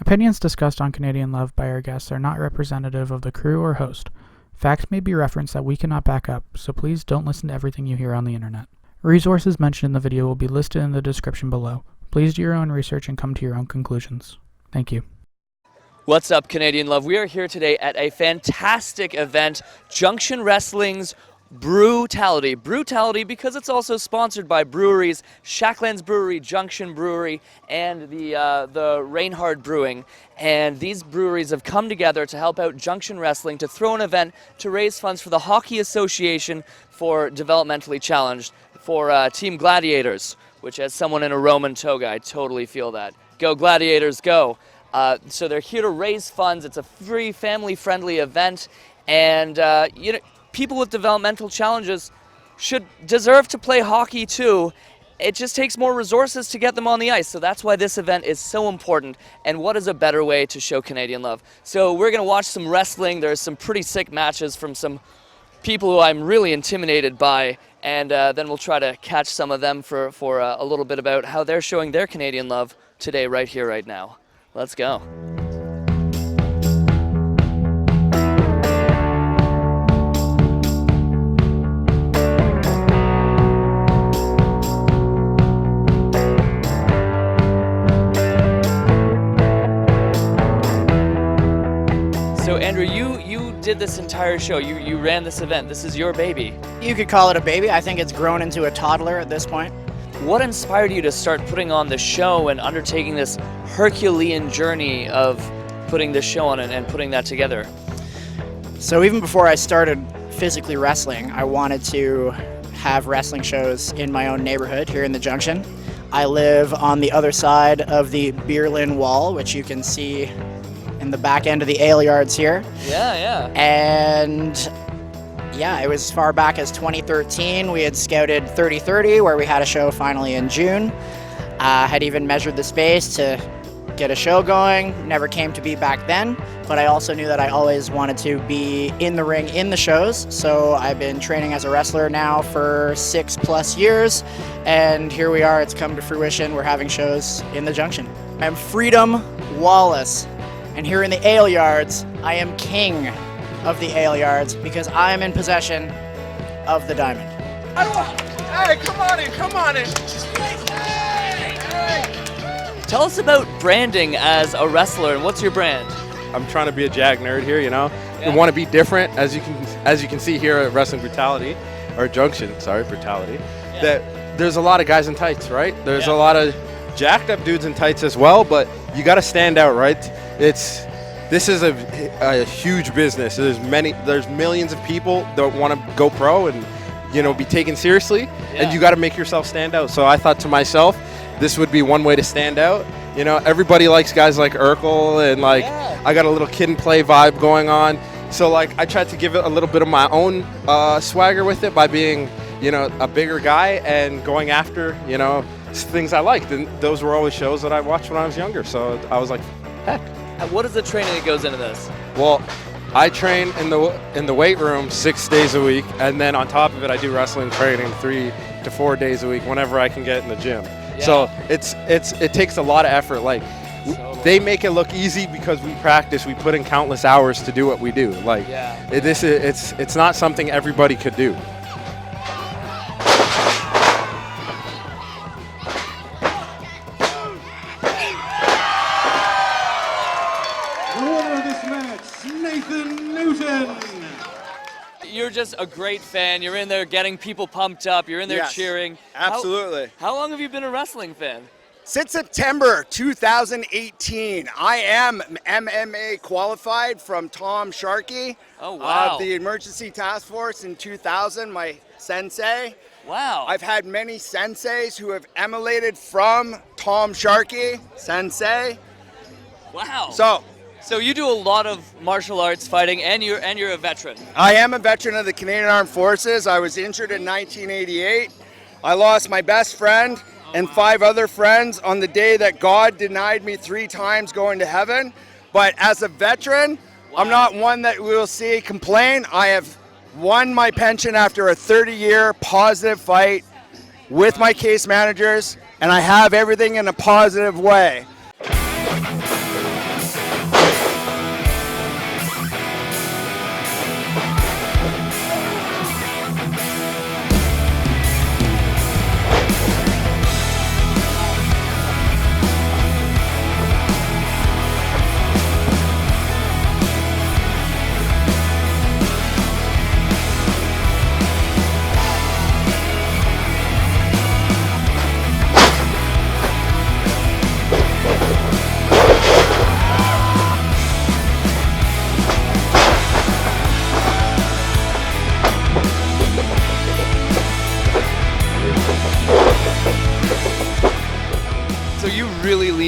opinions discussed on Canadian Love by our guests are not representative of the crew or host. Facts may be referenced that we cannot back up, so please don't listen to everything you hear on the internet. Resources mentioned in the video will be listed in the description below. Please do your own research and come to your own conclusions. Thank you. What's up, Canadian Love? We are here today at a fantastic event, Junction Wrestling's Brewtality. Brewtality because it's also sponsored by breweries, Shacklands Brewery, Junction Brewery, and the Reinhard Brewing. And these breweries have come together to help out Junction Wrestling to throw an event to raise funds for the Hockey Association for developmentally challenged, for Team Gladiators, which as someone in a Roman toga, I totally feel that. Go Gladiators, go! So they're here to raise funds. It's a free, family-friendly event, and people with developmental challenges should deserve to play hockey too. It just takes more resources to get them on the ice. So that's why this event is so important. And what is a better way to show Canadian love? So we're going to watch some wrestling. There's some pretty sick matches from some people who I'm really intimidated by. And then we'll try to catch some of them for a little bit about how they're showing their Canadian love today, right here, right now. Let's go. So Andrew, you did this entire show. You ran this event. This is your baby. You could call it a baby. I think it's grown into a toddler at this point. What inspired you to start putting on the show and undertaking this Herculean journey of putting this show on and putting that together? So even before I started physically wrestling, I wanted to have wrestling shows in my own neighborhood here in the Junction. I live on the other side of the Beerlin Wall, which you can see in the back end of the ale yards here. Yeah. And yeah, it was as far back as 2013. We had scouted 3030, where we had a show finally in June. Had even measured the space to get a show going. Never came to be back then, but I also knew that I always wanted to be in the ring in the shows. So I've been training as a wrestler now for 6+ years, and here we are. It's come to fruition. We're having shows in the Junction. I'm Freedom Wallace, and here in the ale yards, I am king of the ale yards because I am in possession of the diamond. Hey, come on in. Tell us about branding as a wrestler, and what's your brand? I'm trying to be a jag nerd here, you know. Yeah. We want to be different, as you can see here at Wrestling Brutality, or Junction, sorry, Brutality. Yeah. That there's a lot of guys in tights, right? There's a lot of jacked up dudes in tights as well, but you got to stand out, right? This is a huge business. There's millions of people that want to go pro and, be taken seriously, and you got to make yourself stand out. So I thought to myself, this would be one way to stand out. Everybody likes guys like Urkel, and I got a little kid and play vibe going on. So I tried to give it a little bit of my own swagger with it by being, a bigger guy and going after, things I liked. And those were always shows that I watched when I was younger. So I was like, heck. What is the training that goes into this? Well, I train in the weight room 6 days a week, and then on top of it, I do wrestling training 3 to 4 days a week whenever I can get in the gym. Yeah. So it takes a lot of effort. They make it look easy because we practice. We put in countless hours to do what we do. It's not something everybody could do. You're just a great fan. You're in there getting people pumped up. You're in there cheering. Absolutely. How long have you been a wrestling fan? Since September 2018. I am MMA qualified from Tom Sharkey. Oh, wow. Of the Emergency Task Force in 2000, my sensei. Wow. I've had many senseis who have emulated from Tom Sharkey, sensei. Wow. So you do a lot of martial arts fighting, and you're a veteran. I am a veteran of the Canadian Armed Forces. I was injured in 1988. I lost my best friend and 5 other friends on the day that God denied me 3 times going to heaven. But as a veteran, I'm not one that we will see complain. I have won my pension after a 30-year positive fight with my case managers, and I have everything in a positive way.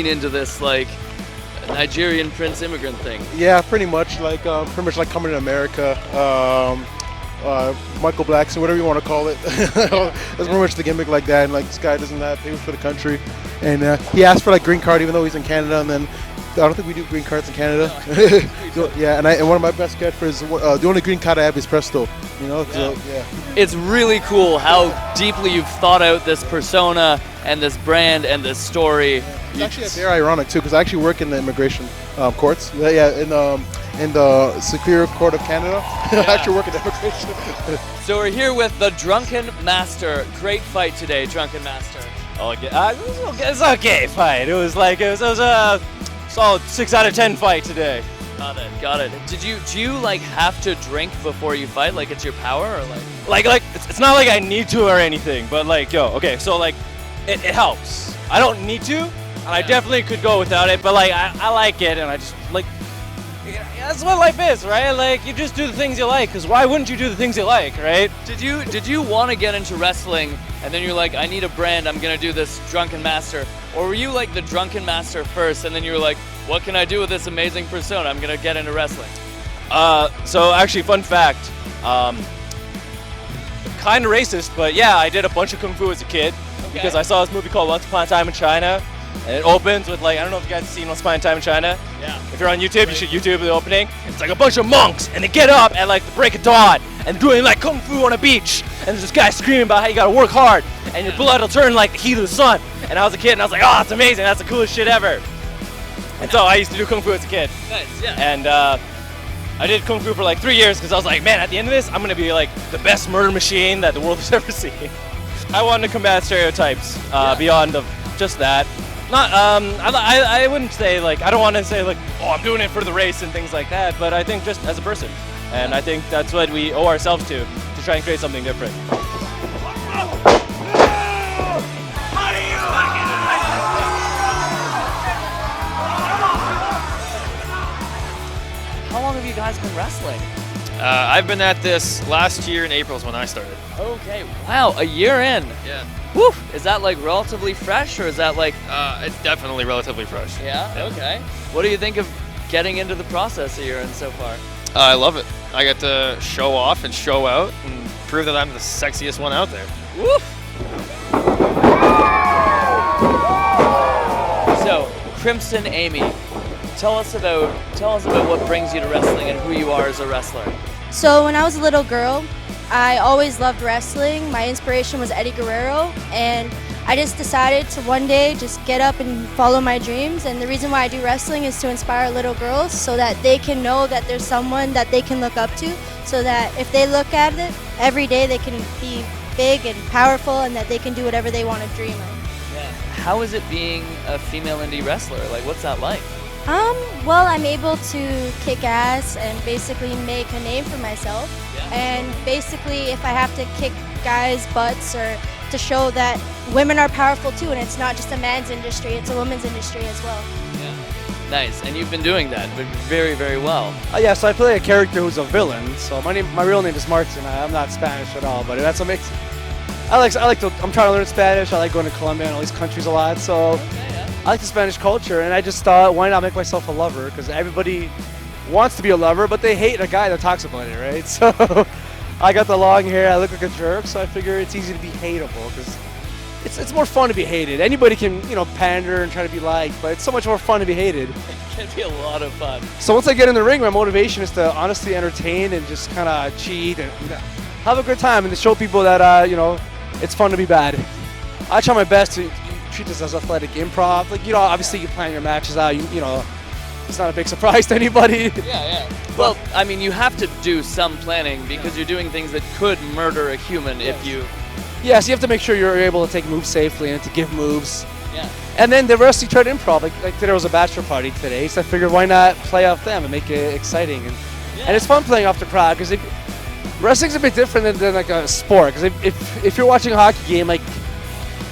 lean into this like Nigerian prince immigrant thing. Yeah, pretty much like coming to America. Michael Blackson, whatever you want to call it. That's pretty much the gimmick like that. And like this guy doesn't have papers for the country, and he asked for like green card even though he's in Canada. And then I don't think we do green cards in Canada. So, yeah, and one of my best catchphrases is the only green card I have is presto. You know, so, yeah. It's really cool how deeply you've thought out this persona and this brand and this story. It's actually very ironic too, because I actually work in the immigration courts. Yeah, in the Superior Court of Canada. I actually work in immigration. So we're here with the Drunken Master. Great fight today, Drunken Master. Okay, it's okay fight. It was a solid 6 out of 10 fight today. Got it. Do you like have to drink before you fight? Like it's your power, or like? Like it's not like I need to or anything, but like okay, so like it helps. I don't need to, and I definitely could go without it, but like I like it, and I just like. That's what life is, right? Like you just do the things you like, because why wouldn't you do the things you like, right? Did you want to get into wrestling, and then you're like, I need a brand, I'm gonna do this Drunken Master, or were you like the Drunken Master first, and then you were like, what can I do with this amazing persona? I'm gonna get into wrestling. So actually, fun fact, kind of racist, but yeah, I did a bunch of kung fu as a kid because I saw this movie called Once Upon a Time in China. And it opens with like, I don't know if you guys have seen Once Upon a Time in China. Yeah. If you're on YouTube, you should YouTube the opening. It's like a bunch of monks, and they get up at like the break of dawn and doing like kung fu on a beach. And there's this guy screaming about how you gotta work hard, and your blood will turn like the heat of the sun. And I was a kid, and I was like, oh, that's amazing. That's the coolest shit ever. And so I used to do kung fu as a kid. Nice, yeah. And I did kung fu for like 3 years because I was like, man, at the end of this, I'm gonna be like the best murder machine that the world has ever seen. I wanted to combat stereotypes beyond just that. Not, I wouldn't say like, I don't want to say like, oh, I'm doing it for the race and things like that, but I think just as a person. And I think that's what we owe ourselves to try and create something different. How long have you guys been wrestling? I've been at this last year in April is when I started. Okay, wow, a year in. Yeah. Woo! Is that like relatively fresh, or is that like? It's definitely relatively fresh. Yeah. Okay. What do you think of getting into the process a year in so far? I love it. I get to show off and show out and prove that I'm the sexiest one out there. Woof! So, Crimson Amy, tell us about what brings you to wrestling and who you are as a wrestler. So when I was a little girl, I always loved wrestling. My inspiration was Eddie Guerrero, and I just decided to one day just get up and follow my dreams. And the reason why I do wrestling is to inspire little girls so that they can know that there's someone that they can look up to, so that if they look at it every day, they can be big and powerful, and that they can do whatever they want to dream of. Yeah. How is it being a female indie wrestler? Like, what's that like? Well, I'm able to kick ass and basically make a name for myself. Yeah. And basically, if I have to kick guys' butts or to show that women are powerful too, and it's not just a man's industry, it's a women's industry as well. Yeah. Nice, and you've been doing that, but very, very well. Yeah, so I play a character who's a villain. So my real name is Martin. I'm not Spanish at all, but that's what makes. I'm trying to learn Spanish. I like going to Colombia and all these countries a lot. So. I like the Spanish culture, and I just thought, why not make myself a lover? Because everybody wants to be a lover, but they hate a guy that talks about it, right? So I got the long hair, I look like a jerk, so I figure it's easy to be hateable, because it's more fun to be hated. Anybody can, pander and try to be liked, but it's so much more fun to be hated. It can be a lot of fun. So once I get in the ring, my motivation is to honestly entertain and just kind of cheat and have a good time, and to show people that, it's fun to be bad. I try my best to treat this as athletic improv. Like, obviously you plan your matches out, it's not a big surprise to anybody. Yeah. Well, I mean, you have to do some planning because you're doing things that could murder a human if you... Yeah, so you have to make sure you're able to take moves safely and to give moves. Yeah. And then the rest you try to improv. Like today was a bachelor party today, so I figured why not play off them and make it exciting. And it's fun playing off the crowd, because wrestling's a bit different than like a sport. Because if you're watching a hockey game, like,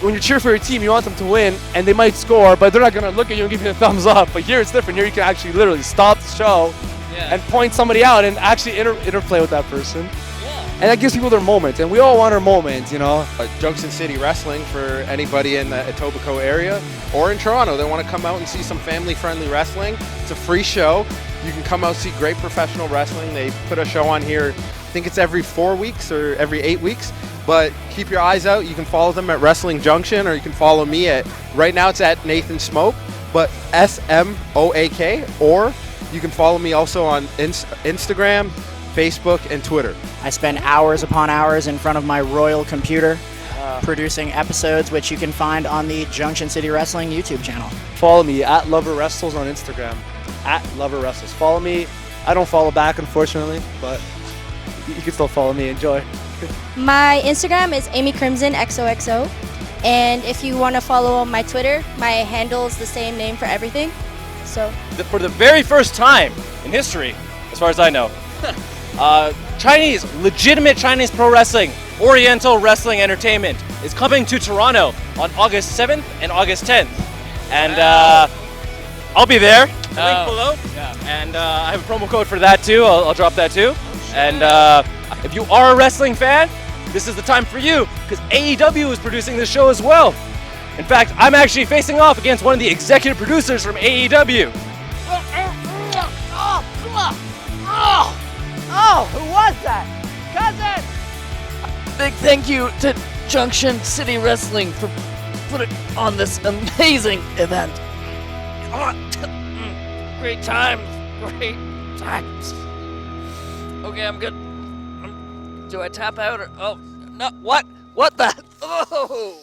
when you cheer for your team, you want them to win, and they might score, but they're not going to look at you and give you a thumbs up. But here it's different. Here you can actually literally stop the show and point somebody out and actually interplay with that person. Yeah. and that gives people their moment, and we all want our moment, you know. Junction City Wrestling for anybody in the Etobicoke area or in Toronto that want to come out and see some family-friendly wrestling. It's a free show. You can come out and see great professional wrestling. They put a show on here, I think it's every 4 weeks or every 8 weeks. But keep your eyes out. You can follow them at Wrestling Junction, or you can follow me at, right now it's at Nathan Smoke, but SMOAK, or you can follow me also on Instagram, Facebook, and Twitter. I spend hours upon hours in front of my royal computer producing episodes, which you can find on the Junction City Wrestling YouTube channel. Follow me at Lover Wrestles on Instagram. At Lover Wrestles. Follow me. I don't follow back, unfortunately, but you can still follow me. Enjoy. My Instagram is Amy Crimson XOXO, and if you want to follow my Twitter, my handle is the same name for everything. So For the very first time in history, as far as I know, legitimate Chinese pro wrestling, Oriental Wrestling Entertainment is coming to Toronto on August 7th and August 10th. And I'll be there. Link below. Yeah. And I have a promo code for that too. I'll drop that too. And if you are a wrestling fan, this is the time for you, because AEW is producing this show as well. In fact, I'm actually facing off against one of the executive producers from AEW. Oh, who was that? Cousin! Big thank you to Junction City Wrestling for putting on this amazing event. Great times. Okay, I'm good. Do I tap out or? Oh, no. What? What the? Oh!